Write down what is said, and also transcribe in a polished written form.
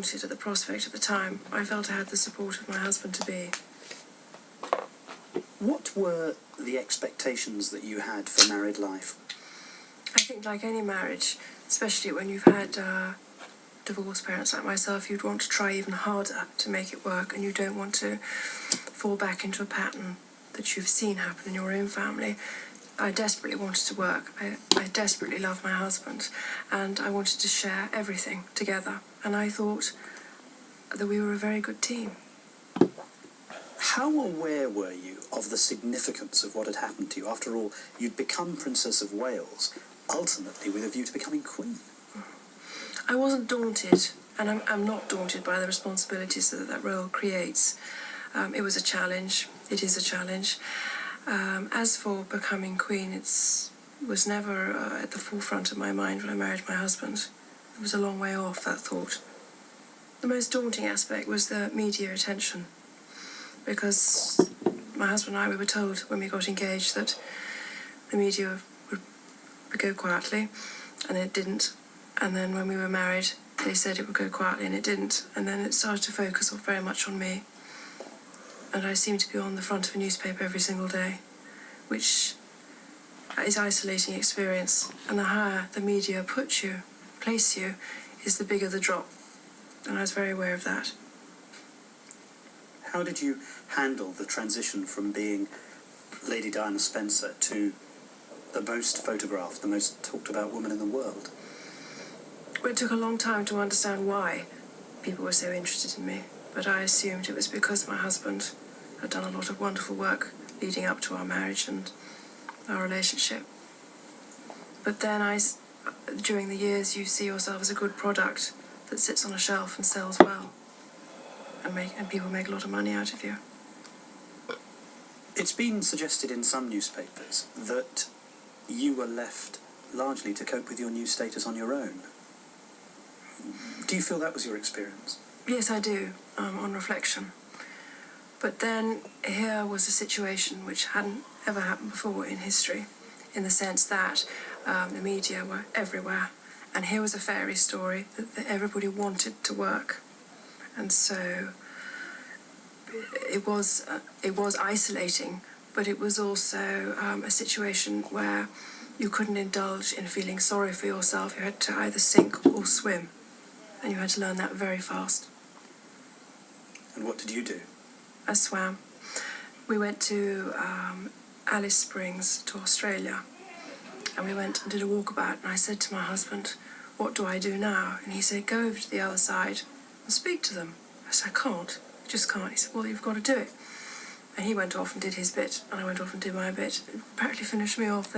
daunted at the prospect at the time. I felt I had the support of my husband-to-be. What were the expectations that you had for married life? I think like any marriage, especially when you've had divorced parents like myself, you'd want to try even harder to make it work, and you don't want to fall back into a pattern that you've seen happen in your own family. I desperately wanted to work. I desperately loved my husband, and I wanted to share everything together. And I thought that we were a very good team. How aware were you of the significance of what had happened to you? After all, you'd become Princess of Wales, ultimately with a view to becoming Queen. I wasn't daunted, and I'm not daunted by the responsibilities that role creates. It was a challenge. It is a challenge. As for becoming Queen, it was never at the forefront of my mind when I married my husband. It was a long way off, that thought. The most daunting aspect was the media attention, because my husband and I, we were told when we got engaged that the media would go quietly, and it didn't. And then when we were married, they said it would go quietly, and it didn't. And then it started to focus very much on me. And I seemed to be on the front of a newspaper every single day, which is an isolating experience. And the higher the media place you, is the bigger the drop. And I was very aware of that. How did you handle the transition from being Lady Diana Spencer to the most photographed, the most talked about woman in the world? Well, it took a long time to understand why people were so interested in me, but I assumed it was because my husband had done a lot of wonderful work leading up to our marriage and our relationship. But then during the years, you see yourself as a good product that sits on a shelf and sells well, and people make a lot of money out of you. It's been suggested in some newspapers that you were left largely to cope with your new status on your own. Do you feel that was your experience? Yes, I do, on reflection. But then here was a situation which hadn't ever happened before in history, in the sense that the media were everywhere, and here was a fairy story that everybody wanted to work. And so it was isolating, but it was also a situation where you couldn't indulge in feeling sorry for yourself. You had to either sink or swim, and you had to learn that very fast. And what did you do? I swam. We went to Alice Springs, to Australia, and we went and did a walkabout, and I said to my husband, "What do I do now?" And he said, "Go over to the other side and speak to them." I said, "I can't. I just can't." He said, "Well, you've got to do it." And he went off and did his bit, and I went off and did my bit. It practically finished me off there.